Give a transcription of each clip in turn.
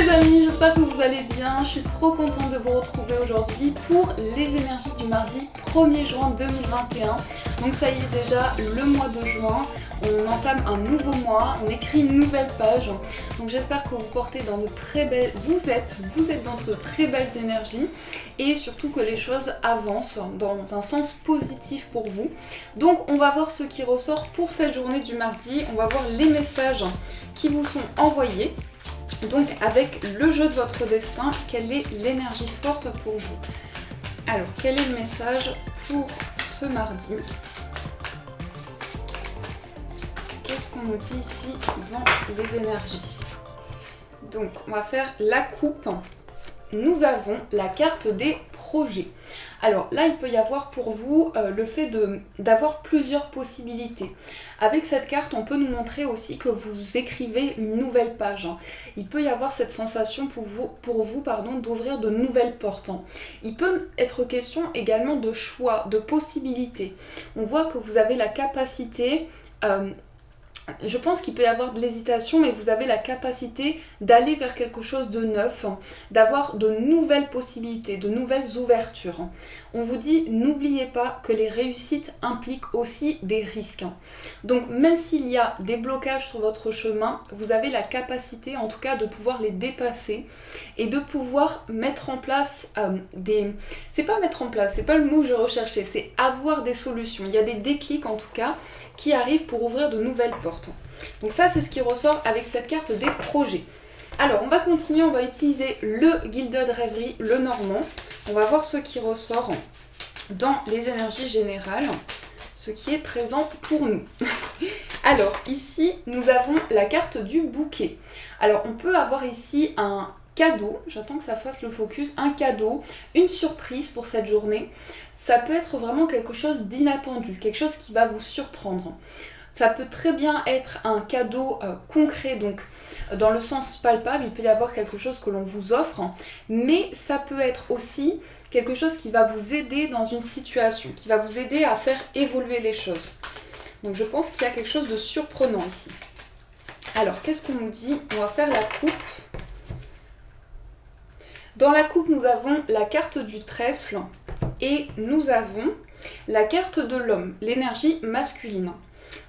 les amis, j'espère que vous allez bien. Je suis trop contente de vous retrouver aujourd'hui pour les énergies du mardi 1er juin 2021. Donc ça y est, déjà le mois de juin, on entame un nouveau mois, on écrit une nouvelle page. Donc j'espère que vous portez dans de très belles... Vous êtes dans de très belles énergies et surtout que les choses avancent dans un sens positif pour vous. Donc on va voir ce qui ressort pour cette journée du mardi. On va voir les messages qui vous sont envoyés. Donc avec le jeu de votre destin, quelle est l'énergie forte pour vous? Alors, quel est le message pour ce mardi? Qu'est-ce qu'on nous dit ici dans les énergies? Donc, on va faire la coupe. Nous avons la carte des projets. Alors là, il peut y avoir pour vous le fait d'avoir plusieurs possibilités. Avec cette carte, on peut nous montrer aussi que vous écrivez une nouvelle page. Il peut y avoir cette sensation pour vous d'ouvrir de nouvelles portes. Il peut être question également de choix, de possibilités. On voit que vous avez la capacité... je pense qu'il peut y avoir de l'hésitation, mais vous avez la capacité d'aller vers quelque chose de neuf, d'avoir de nouvelles possibilités, de nouvelles ouvertures. On vous dit, n'oubliez pas que les réussites impliquent aussi des risques. Donc même s'il y a des blocages sur votre chemin, vous avez la capacité en tout cas de pouvoir les dépasser et de pouvoir mettre en place des... C'est pas mettre en place, c'est pas le mot que je recherchais, c'est avoir des solutions. Il y a des déclics en tout cas qui arrivent pour ouvrir de nouvelles portes. Donc ça, c'est ce qui ressort avec cette carte des projets. Alors, on va continuer, on va utiliser le Gilded Rêverie, le normand. On va voir ce qui ressort dans les énergies générales, ce qui est présent pour nous. Alors, ici, nous avons la carte du bouquet. Alors, on peut avoir ici un cadeau, j'attends que ça fasse le focus, un cadeau, une surprise pour cette journée. Ça peut être vraiment quelque chose d'inattendu, quelque chose qui va vous surprendre. Ça peut très bien être un cadeau concret, donc dans le sens palpable, il peut y avoir quelque chose que l'on vous offre, mais ça peut être aussi quelque chose qui va vous aider dans une situation, qui va vous aider à faire évoluer les choses. Donc je pense qu'il y a quelque chose de surprenant ici. Alors, qu'est-ce qu'on nous dit? On va faire la coupe. Dans la coupe, nous avons la carte du trèfle et nous avons la carte de l'homme, l'énergie masculine.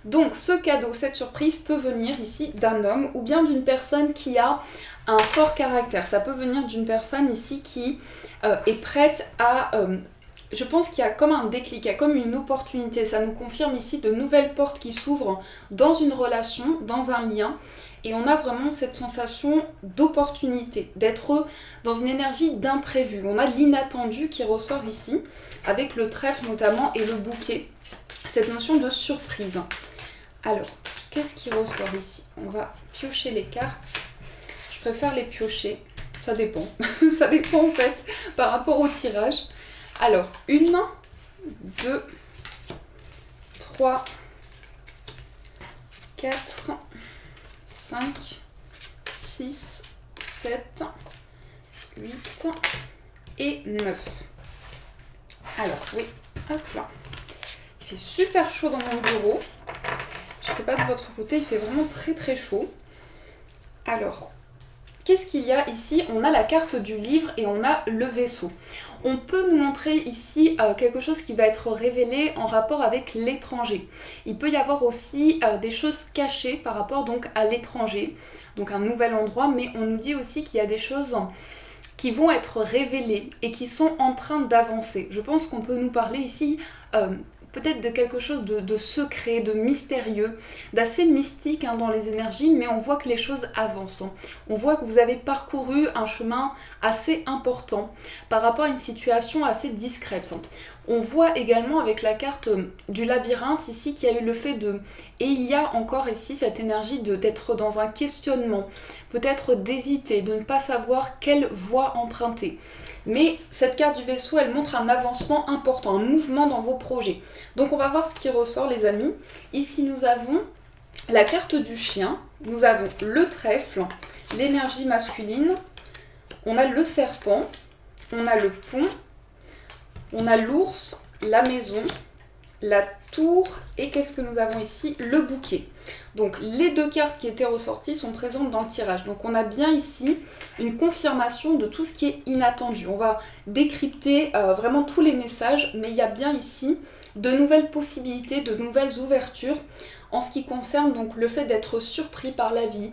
Donc ce cadeau, cette surprise peut venir ici d'un homme ou bien d'une personne qui a un fort caractère. Ça peut venir d'une personne ici qui est prête à... je pense qu'il y a comme un déclic, il y a comme une opportunité. Ça nous confirme ici de nouvelles portes qui s'ouvrent dans une relation, dans un lien. Et on a vraiment cette sensation d'opportunité, d'être dans une énergie d'imprévu. On a l'inattendu qui ressort ici, avec le trèfle notamment et le bouquet. Cette notion de surprise. Alors, qu'est-ce qui ressort ici? On va piocher les cartes. Je préfère les piocher. Ça dépend. Ça dépend en fait par rapport au tirage. Alors, 1, 2, 3, 4... 5, 6, 7, 8 et 9. Alors, oui, hop là. Il fait super chaud dans mon bureau. Je ne sais pas de votre côté, il fait vraiment très très chaud. Alors, qu'est-ce qu'il y a ici? On a la carte du livre et on a le vaisseau. On peut nous montrer ici quelque chose qui va être révélé en rapport avec l'étranger. Il peut y avoir aussi des choses cachées par rapport donc à l'étranger, donc un nouvel endroit, mais on nous dit aussi qu'il y a des choses qui vont être révélées et qui sont en train d'avancer. Je pense qu'on peut nous parler ici peut-être de quelque chose de secret, de mystérieux, d'assez mystique dans les énergies, mais on voit que les choses avancent. On voit que vous avez parcouru un chemin assez important par rapport à une situation assez discrète. On voit également avec la carte du labyrinthe ici qu'il y a eu le fait de... Et il y a encore ici cette énergie d'être dans un questionnement, peut-être d'hésiter, de ne pas savoir quelle voie emprunter. Mais cette carte du vaisseau, elle montre un avancement important, un mouvement dans vos projets. Donc on va voir ce qui ressort les amis. Ici nous avons la carte du chien, nous avons le trèfle, l'énergie masculine, on a le serpent, on a le pont, on a l'ours, la maison, la tour et qu'est-ce que nous avons ici? Le bouquet. Donc les deux cartes qui étaient ressorties sont présentes dans le tirage. Donc on a bien ici une confirmation de tout ce qui est inattendu. On va décrypter vraiment tous les messages, mais il y a bien ici de nouvelles possibilités, de nouvelles ouvertures en ce qui concerne donc le fait d'être surpris par la vie,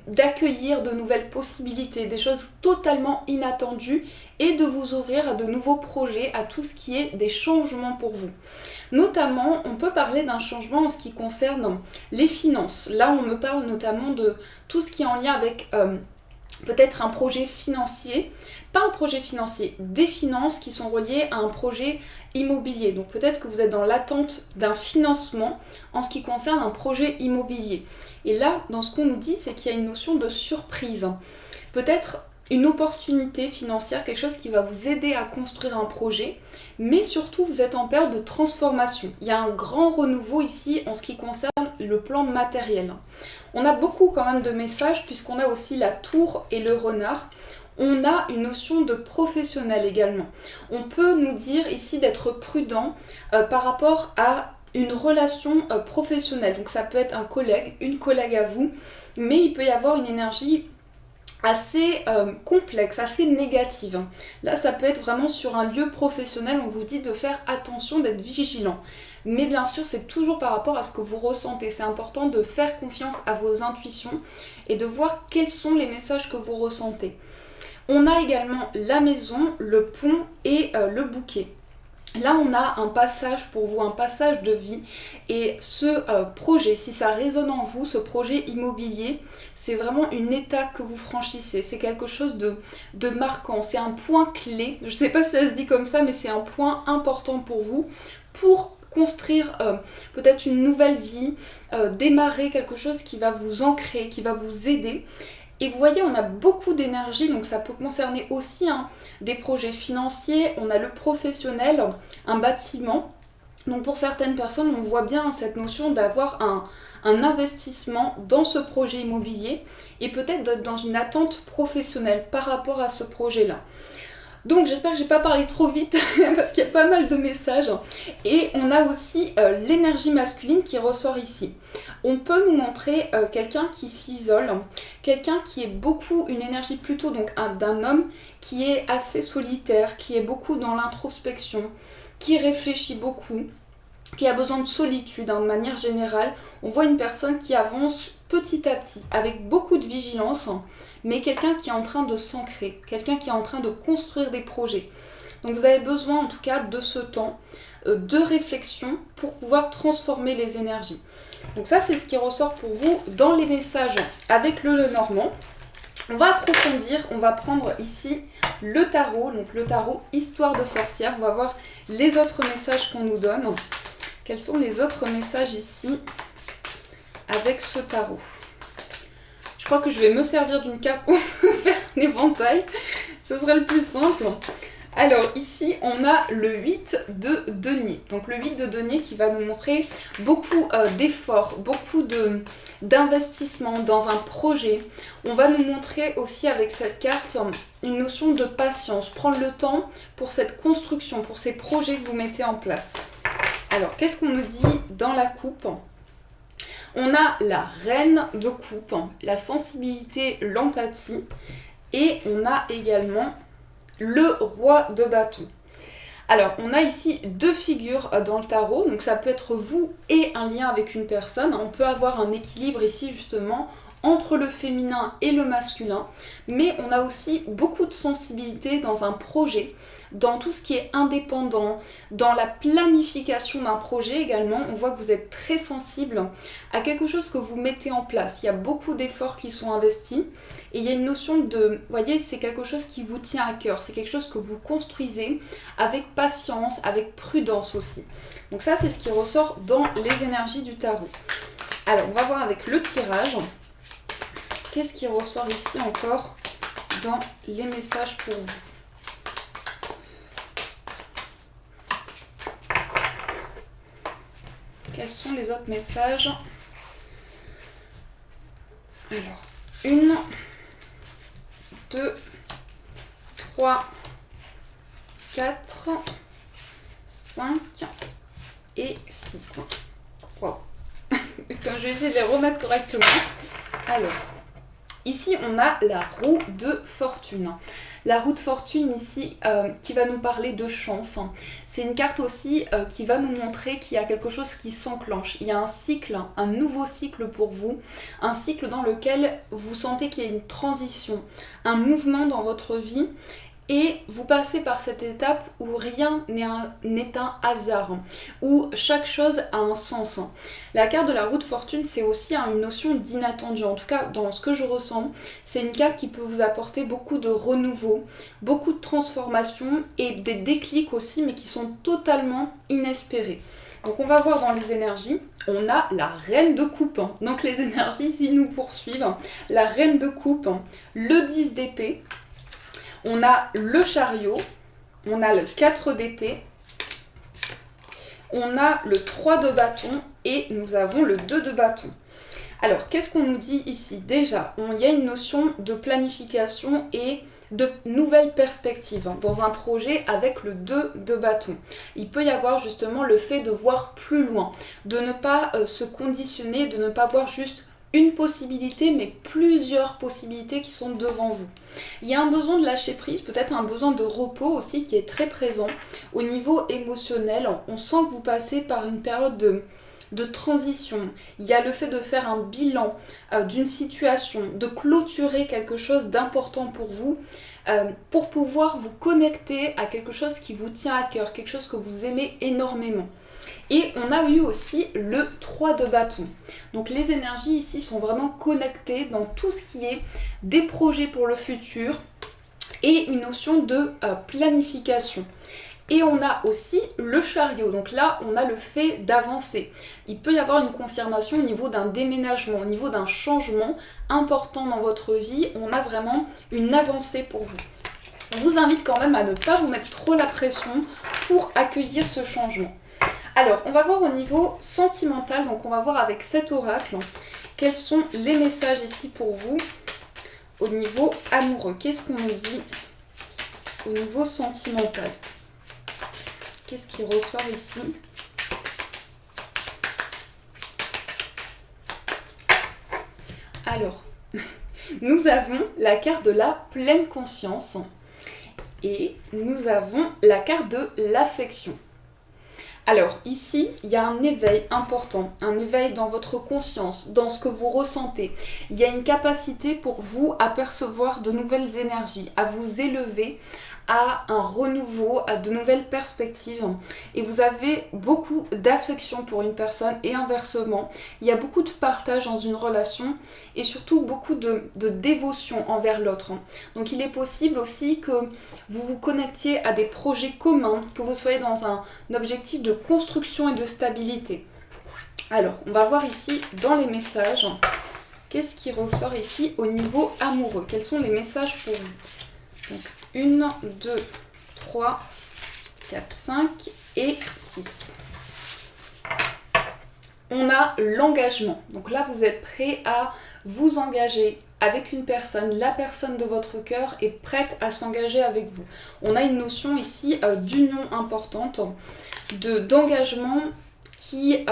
d'accueillir de nouvelles possibilités, des choses totalement inattendues et de vous ouvrir à de nouveaux projets, à tout ce qui est des changements pour vous. Notamment, on peut parler d'un changement en ce qui concerne les finances. Là, on me parle notamment de tout ce qui est en lien avec peut-être un projet financier, pas un projet financier, des finances qui sont reliées à un projet immobilier. Donc peut-être que vous êtes dans l'attente d'un financement en ce qui concerne un projet immobilier. Et là, dans ce qu'on nous dit, c'est qu'il y a une notion de surprise. Peut-être une opportunité financière, quelque chose qui va vous aider à construire un projet, mais surtout vous êtes en période de transformation. Il y a un grand renouveau ici en ce qui concerne le plan matériel. On a beaucoup quand même de messages puisqu'on a aussi la tour et le renard. On a une notion de professionnel également. On peut nous dire ici d'être prudent par rapport à une relation professionnelle. Donc ça peut être un collègue, une collègue à vous, mais il peut y avoir une énergie assez complexe, assez négative. Là, ça peut être vraiment sur un lieu professionnel, on vous dit de faire attention, d'être vigilant. Mais bien sûr, c'est toujours par rapport à ce que vous ressentez. C'est important de faire confiance à vos intuitions et de voir quels sont les messages que vous ressentez. On a également la maison, le pont et le bouquet. Là, on a un passage pour vous, un passage de vie. Et ce projet, si ça résonne en vous, ce projet immobilier, c'est vraiment une étape que vous franchissez. C'est quelque chose de marquant. C'est un point clé. Je ne sais pas si ça se dit comme ça, mais c'est un point important pour vous pour construire peut-être une nouvelle vie, démarrer quelque chose qui va vous ancrer, qui va vous aider. Et vous voyez, on a beaucoup d'énergie, donc ça peut concerner aussi des projets financiers, on a le professionnel, un bâtiment. Donc pour certaines personnes, on voit bien cette notion d'avoir un investissement dans ce projet immobilier et peut-être d'être dans une attente professionnelle par rapport à ce projet-là. Donc j'espère que j'ai pas parlé trop vite parce qu'il y a pas mal de messages. Et on a aussi l'énergie masculine qui ressort ici. On peut nous montrer quelqu'un qui s'isole, quelqu'un qui est beaucoup, une énergie plutôt donc d'un homme qui est assez solitaire, qui est beaucoup dans l'introspection, qui réfléchit beaucoup, qui a besoin de solitude de manière générale. On voit une personne qui avance petit à petit, avec beaucoup de vigilance, mais quelqu'un qui est en train de s'ancrer, quelqu'un qui est en train de construire des projets. Donc vous avez besoin en tout cas de ce temps de réflexion pour pouvoir transformer les énergies. Donc ça, c'est ce qui ressort pour vous dans les messages avec le Lenormand. On va approfondir, on va prendre ici le tarot, donc le tarot Histoire de sorcière. On va voir les autres messages qu'on nous donne. Quels sont les autres messages ici avec ce tarot? Je crois que je vais me servir d'une carte pour faire un éventail. Ce serait le plus simple. Alors ici, on a le 8 de denier. Donc le 8 de denier qui va nous montrer beaucoup d'efforts, beaucoup d'investissement dans un projet. On va nous montrer aussi avec cette carte une notion de patience. Prendre le temps pour cette construction, pour ces projets que vous mettez en place. Alors, qu'est-ce qu'on nous dit dans la coupe? On a la reine de coupe, la sensibilité, l'empathie. Et on a également le roi de bâton. Alors, on a ici deux figures dans le tarot. Donc, ça peut être vous et un lien avec une personne. On peut avoir un équilibre ici, justement, entre le féminin et le masculin. Mais on a aussi beaucoup de sensibilité dans un projet, dans tout ce qui est indépendant, dans la planification d'un projet également. On voit que vous êtes très sensible à quelque chose que vous mettez en place. Il y a beaucoup d'efforts qui sont investis et il y a une notion de, vous voyez, c'est quelque chose qui vous tient à cœur, c'est quelque chose que vous construisez avec patience, avec prudence aussi. Donc ça, c'est ce qui ressort dans les énergies du tarot. Alors, on va voir avec le tirage. Qu'est-ce qui ressort ici encore dans les messages pour vous? Quels sont les autres messages? Alors, 1, 2, 3, 4, 5, et 6. Wow. Comme je vais essayer de les remettre correctement. Alors, ici on a la roue de fortune. La roue de fortune ici qui va nous parler de chance. C'est une carte aussi qui va nous montrer qu'il y a quelque chose qui s'enclenche. Il y a un cycle, un nouveau cycle pour vous. Un cycle dans lequel vous sentez qu'il y a une transition, un mouvement dans votre vie. Et vous passez par cette étape où rien n'est un hasard, où chaque chose a un sens. La carte de la roue de fortune, c'est aussi une notion d'inattendu. En tout cas, dans ce que je ressens, c'est une carte qui peut vous apporter beaucoup de renouveau, beaucoup de transformation et des déclics aussi, mais qui sont totalement inespérés. Donc on va voir dans les énergies, on a la reine de coupe. Donc les énergies ici nous poursuivent. La reine de coupe, le 10 d'épée. On a le chariot, on a le 4 d'épée, on a le 3 de bâton et nous avons le 2 de bâton. Alors, qu'est-ce qu'on nous dit ici? Déjà, il y a une notion de planification et de nouvelles perspectives dans un projet avec le 2 de bâton. Il peut y avoir justement le fait de voir plus loin, de ne pas se conditionner, de ne pas voir juste une possibilité, mais plusieurs possibilités qui sont devant vous. Il y a un besoin de lâcher prise, peut-être un besoin de repos aussi qui est très présent. Au niveau émotionnel, on sent que vous passez par une période de transition. Il y a le fait de faire un bilan d'une situation, de clôturer quelque chose d'important pour vous, pour pouvoir vous connecter à quelque chose qui vous tient à cœur, quelque chose que vous aimez énormément. Et on a eu aussi le 3 de bâton. Donc les énergies ici sont vraiment connectées dans tout ce qui est des projets pour le futur et une notion de planification. Et on a aussi le chariot. Donc là, on a le fait d'avancer. Il peut y avoir une confirmation au niveau d'un déménagement, au niveau d'un changement important dans votre vie. On a vraiment une avancée pour vous. On vous invite quand même à ne pas vous mettre trop la pression pour accueillir ce changement. Alors, on va voir au niveau sentimental, donc on va voir avec cet oracle quels sont les messages ici pour vous au niveau amoureux. Qu'est-ce qu'on nous dit au niveau sentimental? Qu'est-ce qui ressort ici? Alors, nous avons la carte de la pleine conscience et nous avons la carte de l'affection. Alors ici, il y a un éveil important, un éveil dans votre conscience, dans ce que vous ressentez. Il y a une capacité pour vous à percevoir de nouvelles énergies, à vous élever, à un renouveau, à de nouvelles perspectives. Et vous avez beaucoup d'affection pour une personne et inversement. Il y a beaucoup de partage dans une relation et surtout beaucoup de dévotion envers l'autre. Donc il est possible aussi que vous vous connectiez à des projets communs, que vous soyez dans un objectif de construction et de stabilité. Alors, on va voir ici dans les messages, qu'est-ce qui ressort ici au niveau amoureux? Quels sont les messages pour vous? Donc, 1, 2, 3, 4, 5 et 6. On a l'engagement. Donc là, vous êtes prêt à vous engager avec une personne. La personne de votre cœur est prête à s'engager avec vous. On a une notion ici d'union importante, d'engagement qui,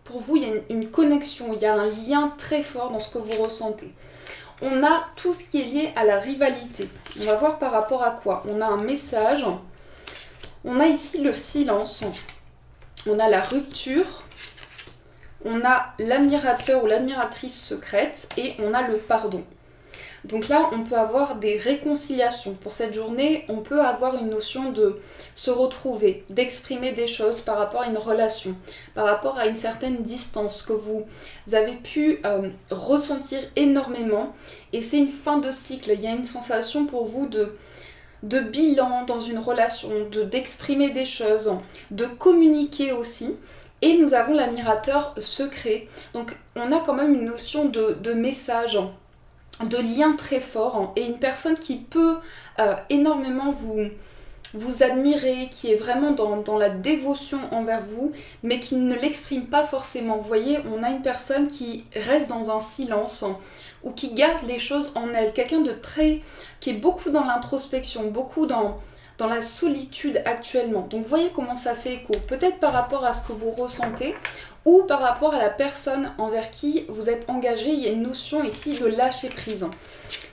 pour vous, il y a une connexion, il y a un lien très fort dans ce que vous ressentez. On a tout ce qui est lié à la rivalité. On va voir par rapport à quoi. On a un message. On a ici le silence. On a la rupture. On a l'admirateur ou l'admiratrice secrète. Et on a le pardon. Donc là, on peut avoir des réconciliations. Pour cette journée, on peut avoir une notion de se retrouver, d'exprimer des choses par rapport à une relation, par rapport à une certaine distance que vous avez pu ressentir énormément. Et c'est une fin de cycle. Il y a une sensation pour vous de bilan dans une relation, d'exprimer des choses, de communiquer aussi. Et nous avons l'admirateur secret. Donc on a quand même une notion de message, de lien très fort et une personne qui peut énormément vous admirer, qui est vraiment dans la dévotion envers vous, mais qui ne l'exprime pas forcément. Vous voyez, on a une personne qui reste dans un silence ou qui garde les choses en elle. Quelqu'un qui est beaucoup dans l'introspection, beaucoup dans dans la solitude actuellement. Donc voyez comment ça fait écho, peut-être par rapport à ce que vous ressentez ou par rapport à la personne envers qui vous êtes engagé. Il y a une notion ici de lâcher prise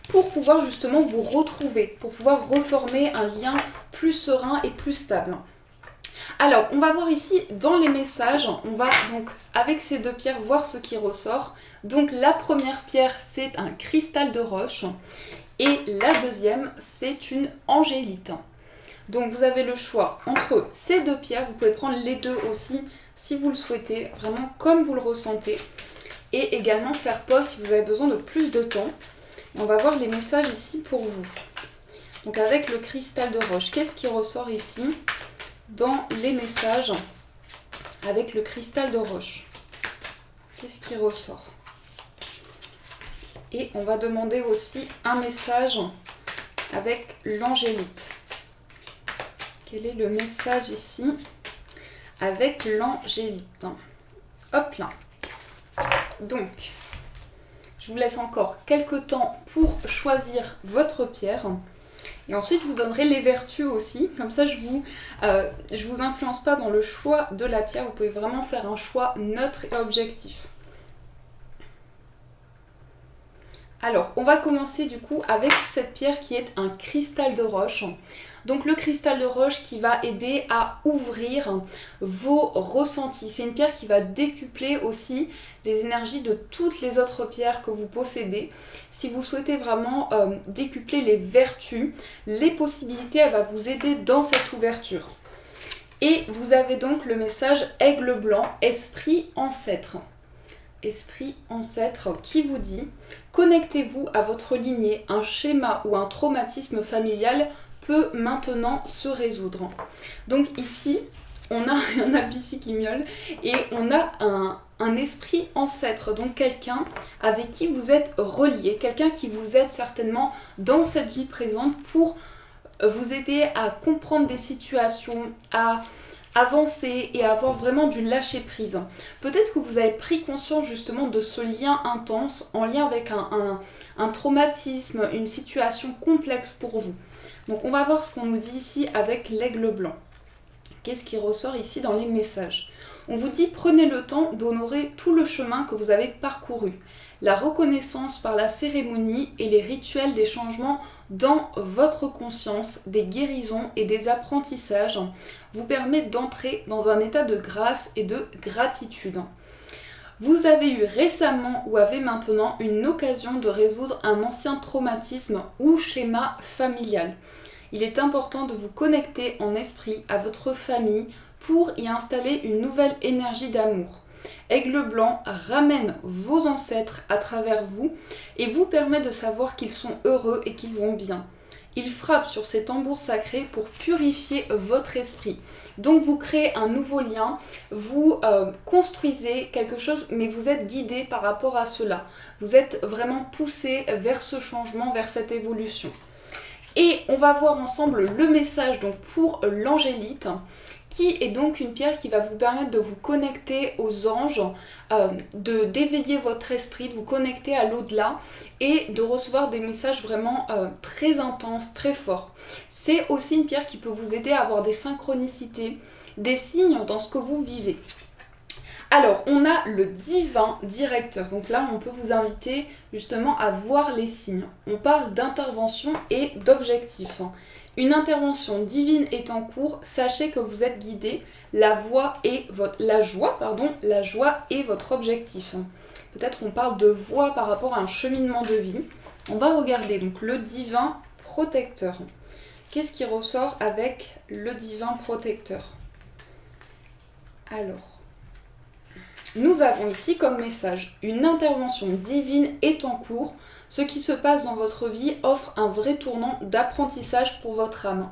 pour pouvoir justement vous retrouver, pour pouvoir reformer un lien plus serein et plus stable. Alors, on va voir ici dans les messages, on va donc avec ces deux pierres voir ce qui ressort. Donc la première pierre, c'est un cristal de roche et la deuxième, c'est une angélite. Donc vous avez le choix entre ces deux pierres, vous pouvez prendre les deux aussi si vous le souhaitez, vraiment comme vous le ressentez. Et également faire pause si vous avez besoin de plus de temps. On va voir les messages ici pour vous. Donc avec le cristal de roche, qu'est-ce qui ressort ici dans les messages avec le cristal de roche? Qu'est-ce qui ressort? Et on va demander aussi un message avec l'angélite. Quel est le message ici avec l'angélite? Hop là. Donc, je vous laisse encore quelques temps pour choisir votre pierre. Et ensuite, je vous donnerai les vertus aussi. Comme ça, je vous influence pas dans le choix de la pierre. Vous pouvez vraiment faire un choix neutre et objectif. Alors, on va commencer du coup avec cette pierre qui est un cristal de roche. Donc le cristal de roche qui va aider à ouvrir vos ressentis. C'est une pierre qui va décupler aussi les énergies de toutes les autres pierres que vous possédez. Si vous souhaitez vraiment décupler les vertus, les possibilités, elle va vous aider dans cette ouverture. Et vous avez donc le message aigle blanc, esprit ancêtre. Esprit ancêtre qui vous dit « Connectez-vous à votre lignée, un schéma ou un traumatisme familial peut maintenant se résoudre. » Donc ici, on a un apici qui miaule et on a un esprit ancêtre, donc quelqu'un avec qui vous êtes relié, quelqu'un qui vous aide certainement dans cette vie présente pour vous aider à comprendre des situations, à avancer et avoir vraiment du lâcher prise. Peut-être que vous avez pris conscience justement de ce lien intense en lien avec un traumatisme, une situation complexe pour vous. Donc on va voir ce qu'on nous dit ici avec l'aigle blanc. Qu'est-ce qui ressort ici dans les messages? On vous dit prenez le temps d'honorer tout le chemin que vous avez parcouru. La reconnaissance par la cérémonie et les rituels des changements dans votre conscience, des guérisons et des apprentissages vous permettent d'entrer dans un état de grâce et de gratitude. Vous avez eu récemment ou avez maintenant une occasion de résoudre un ancien traumatisme ou schéma familial. Il est important de vous connecter en esprit à votre famille pour y installer une nouvelle énergie d'amour. Aigle blanc ramène vos ancêtres à travers vous et vous permet de savoir qu'ils sont heureux et qu'ils vont bien. Il frappe sur ces tambours sacrés pour purifier votre esprit. Donc vous créez un nouveau lien, vous construisez quelque chose, mais vous êtes guidé par rapport à cela. Vous êtes vraiment poussé vers ce changement, vers cette évolution. Et on va voir ensemble le message donc pour l'angélite, qui est donc une pierre qui va vous permettre de vous connecter aux anges, d'éveiller votre esprit, de vous connecter à l'au-delà et de recevoir des messages vraiment très intenses, très forts. C'est aussi une pierre qui peut vous aider à avoir des synchronicités, des signes dans ce que vous vivez. Alors, on a le divin directeur. Donc là, on peut vous inviter justement à voir les signes. On parle d'intervention et d'objectif. Une intervention divine est en cours, sachez que vous êtes guidé, la joie est votre objectif. Peut-être on parle de voie par rapport à un cheminement de vie. On va regarder donc le divin protecteur. Qu'est-ce qui ressort avec le divin protecteur? Alors, nous avons ici comme message, une intervention divine est en cours. Ce qui se passe dans votre vie offre un vrai tournant d'apprentissage pour votre âme.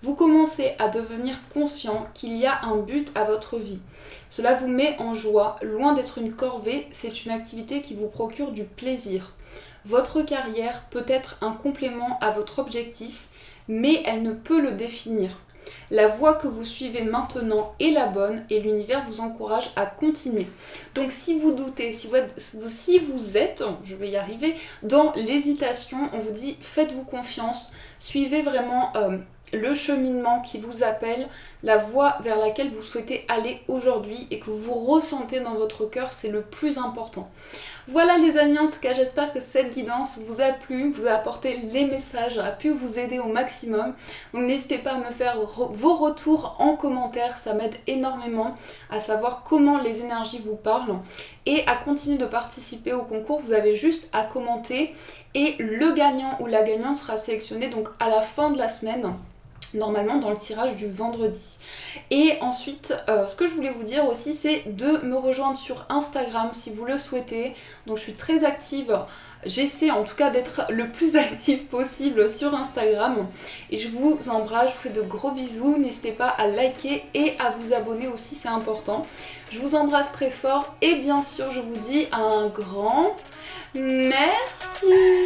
Vous commencez à devenir conscient qu'il y a un but à votre vie. Cela vous met en joie, loin d'être une corvée, c'est une activité qui vous procure du plaisir. Votre carrière peut être un complément à votre objectif, mais elle ne peut le définir. La voie que vous suivez maintenant est la bonne et l'univers vous encourage à continuer. Donc si vous doutez, si vous êtes, je vais y arriver, dans l'hésitation, on vous dit faites-vous confiance, suivez vraiment le cheminement qui vous appelle, la voie vers laquelle vous souhaitez aller aujourd'hui et que vous ressentez dans votre cœur, c'est le plus important. Voilà les amis, en tout cas j'espère que cette guidance vous a plu, vous a apporté les messages, a pu vous aider au maximum. Donc n'hésitez pas à me faire vos retours en commentaire, ça m'aide énormément à savoir comment les énergies vous parlent et à continuer de participer au concours. Vous avez juste à commenter et le gagnant ou la gagnante sera sélectionné donc à la fin de la semaine, normalement dans le tirage du vendredi. Et ensuite, ce que je voulais vous dire aussi, c'est de me rejoindre sur Instagram si vous le souhaitez. Donc je suis très active, j'essaie en tout cas d'être le plus active possible sur Instagram. Et je vous embrasse, je vous fais de gros bisous. N'hésitez pas à liker et à vous abonner aussi, c'est important. Je vous embrasse très fort et bien sûr je vous dis un grand merci.